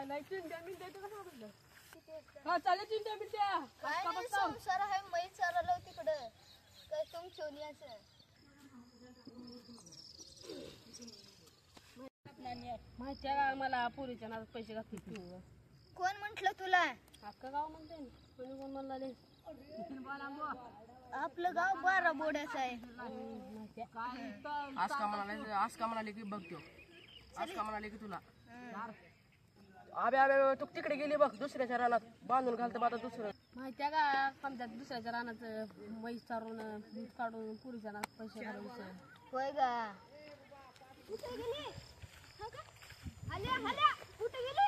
नाही चिंट्या मिंट्या कसं म्हटलं हा चालेल चिंट्या मिंट्या काय नाही संसार आहे मै चाललो तिकडं काय तुमची असं माहिती आहे मला पोरीच्या नावात पैसे घातले कोण म्हंटल तुला अख्खा गाव म्हणते कोणी कोण म्हणला आपलं गाव 12 बोड्याचं आहे आज का म्हणाले की बघतो आज का म्हणाले की तुला आबे आबे तू तिकडे गेली बघ दुसऱ्याच्या रानात बांधून घालतं आता दुसरं माहिती आहे का समजा दुसऱ्याच्या रानाचं म्हैस चारून दूध काढून पुरीच्या नावात पैसे घालायचं होय गा कुठे गेली आल्या आल्या कुठे गेली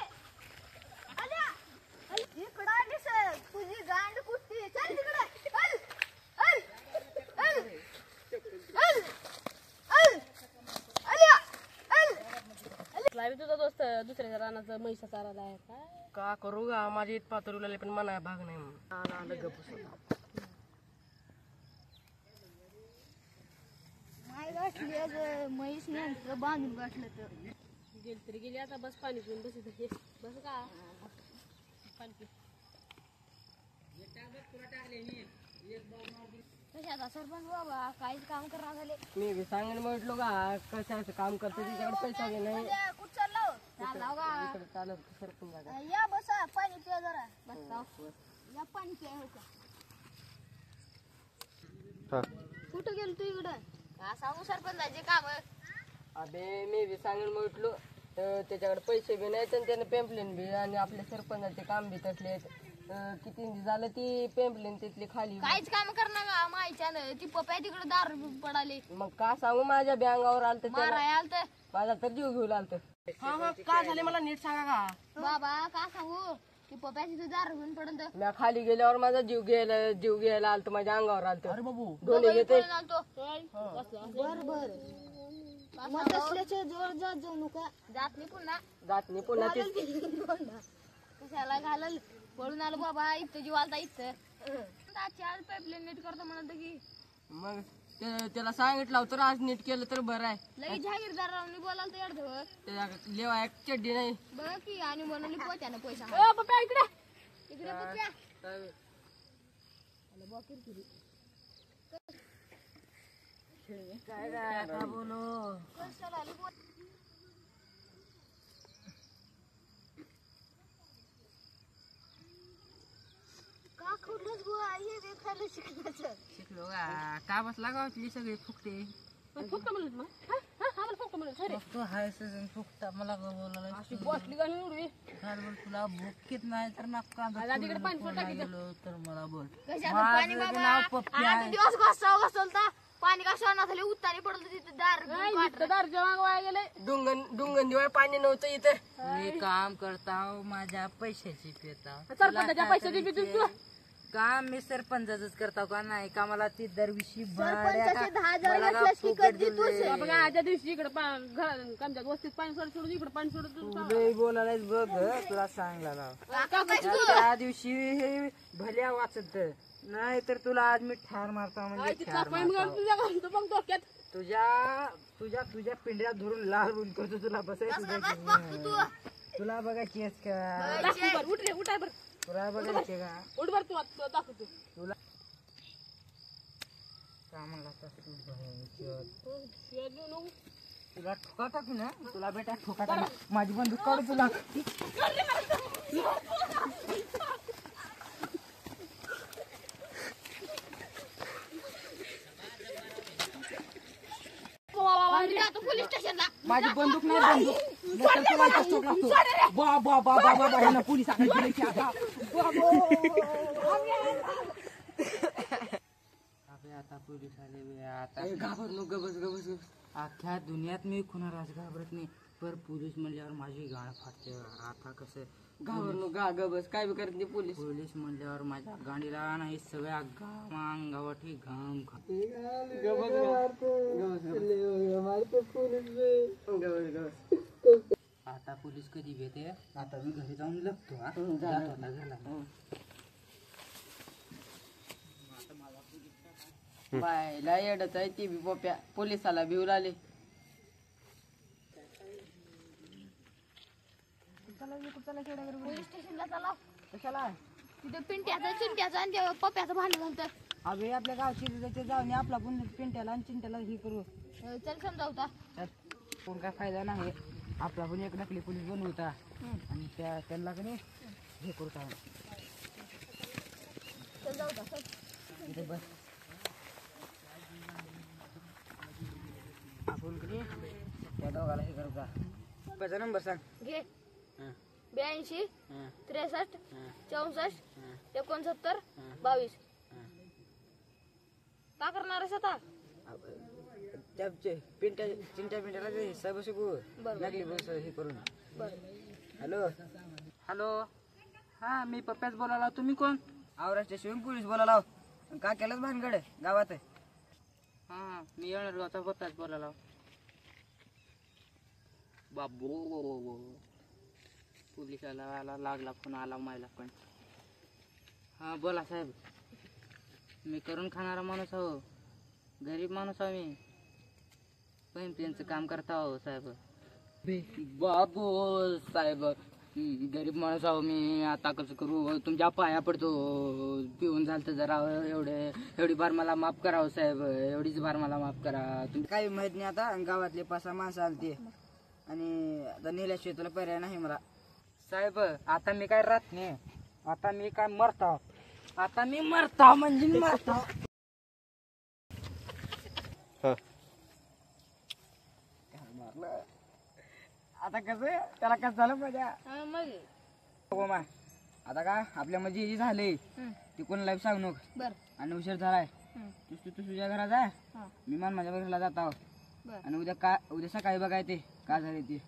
आल्या इकडं आलीस तुझी गांड कुठती चल तिकडे तुझा दोस्त दुसऱ्याच्या रानाचं म्हैसा चारायला आहे काय का करू गा माझी इत पातळीला पण मना भाग नाही गप्प माय गाठली आज म्हैस नेमकं बांधून गाठलं तर गेली तरी गेली आता बस पाणी पिऊन बस बस का पाणी पी कशाचा सरपंच बाबा काहीच काम करणार झाले मी बी सांगेन म्हटलो का कशाचं काम करतो तिच्याकडे पैसा बी नाही कुठं चाललो का इकडे चालत सरपंच जागा. या बसा पाणी पिया जरा बस या पाणी पिया हो का कुठं गेलो तू इकडं का सांगू सरपंचाचे काम अबे मी बी सांगेन म्हटलो त्याच्याकडे पैसे बी नाहीत आणि त्याने पेम्पलेन बी आणि आपल्या सरपंचाचे काम बी तसले किती झालं ती पेम्पलेन तिथली खाली काहीच काम करणार का माहिती ती पप्या तिकडे दारू पडाली मग का सांगू माझ्या बँगावर आलत माराय आलत माझा तर जीव घेऊ आलत का झाले मला नीट सांगा का बाबा का सांगू ती पप्या तिथे दारू घेऊन पडल मी खाली गेल्यावर माझा जीव घ्यायला आलत माझ्या अंगावर आलत अरे बाबू दोन्ही घेते बर बर मग असल्याच्या जवळ जात जाऊ नका जात नाही पुन्हा कशाला घालल पळून आलो बाबा इथं जीव आलता इथं आज पाईपलाईन नीट करतो म्हणत की मग त्याला सांगितलं होतं आज नीट केलं तर बरं आहे लगेच जहागीरदारांनी बोलायला तयार धर त्याच्या लेवा एक चड्डी नाही बघ की आणि म्हणाली पोत्यानं पैसा पप्पा इकडे इकडे पप्या काय का बोलो कशाला आली का खोडलंच बुवा हे देखायला शिकण्याचं शिकलो का बसला गावातली सगळी फुकते फक्त म्हणलं मग आम्हाला फक्त म्हणलं तू हाय सीझन फुकता मला बोलायला अशी बसली का निवडवी तुला भूकीत नाही तर नका तिकडे पाणी सोड टाकी तर मला बोल कशाला पाणी बाबा आता दिवस घासवता पाणी का सोडणार झाले उत्तानी पडलं तिथे दार वाया गेले डुंगन दिवाळ पाणी नव्हतं इथं मी काम करता माझ्या पैशाची पेता सरपंचाच्या पैशाची बी तू काम मी सरपंचाच करता का नाही का मला ती दरविषयी सरपंचाचे 10,000 नसल्यास की कधी तूच बघा आजच्या दिवशी इकडे आमच्या वस्तीत पाणी सोडून इकडे पाणी सोडून बोलायलाच बघ तुला सांगला ना त्या दिवशी भल्या वाचत नाही तर तुला आज मी ठार मारता म्हणजे तुझ्या पिंड्यात धरून लाल ऊन करतो तुला बसायचं तुला बघा केस का तुला बघायचे का तुला का म्हणला तुला ठोका टाकू ना तुला बेटा ठोका टाकू माझी बंदूक काढू तुला पोलीस स्टेशनला माझी बंदूक नाही बंदूक पोलीस आता पोलीस आले आता घाबरलो गबस अख्ख्या दुनियात मी कुणालाच घाबरत नाही पर पोलीस म्हणल्यावर माझी गाळ फाटते आता कसं घाबरलो गबस काय बी करत नाही पोलीस म्हणल्यावर माझ्या गाडीला नाही सगळ्या अंगावरती घाम आता पोलीस कधी भेटे आता मी घरी जाऊन लपतो झाला बायला येडच आहे ती बी पोप्या पोलिसाला भिवून आले पोलीस स्टेशनला चला. कशाला तिथे पिंट्याचं चिंट्याचं आणि ते पप्प्याचं भांडण झालं. अबे आपल्या गावची त्याचे जाऊन आपला पण पिंट्याला आणि चिंट्याला हे करू. चल समजावता. कोण काय फायदा नाही. आपला पण एक नकली पोलीस बनवता आणि त्यांना कधी हे करू काय चल जाऊता चल. इथे बस. आपण कधी त्या दोघाला हे करू का. त्याचा नंबर सांग. घे. हां 82 हां 63 हां 64 हां 69 हां 22. हां. का करणार आहेस आता? त्या चिंट्या पिंट्याला ते सब शिकू बरं. नकली बस हे करून. बरं. Hello hello. हां मी पप्प्याच बोलायला. तुम्ही कोण? औरा स्टेशन पोलीस बोलायला. का केलंच भानगड गावात. हां मी येणार गावचा पप्प्याच बोलायला. बाबू पोलिसाला आला लागला फोन आला मायला पण. हां बोला साहेब. मी करून खाणारा माणूस आहो. गरीब माणूस आहो मी. पण त्यांचं काम करता हो साहेब. बाबू साहेब गरीब माणूस आहो मी. आता कसं करू. तुमच्या पाया पडतो. पिऊन झालं जरा एवढी बार मला माफ करा हो साहेब. एवढीच बार मला माफ करा. तुम्ही काही माहित नाही. आता गावातले 5-6 माणसं आलते आणि आता नेल्याशिवाय तुला पर्याय नाही मला. साहेब आता मी काय राहत नाही. आता मी काय मरता. आता मी मरता म्हणजे मरता. आता कसं त्याला कसं झालं मजा. मग आता का आपल्या मध्ये जे झालंय ते कोणाला सांगू नको. बर. आणि उशीर झालाय. हं. तू तुझ्या घरात जाय. हां. मी माझ्या घराला जात आहो. बर. आणि उद्या सकाळी बघाय ते काय झाले ते.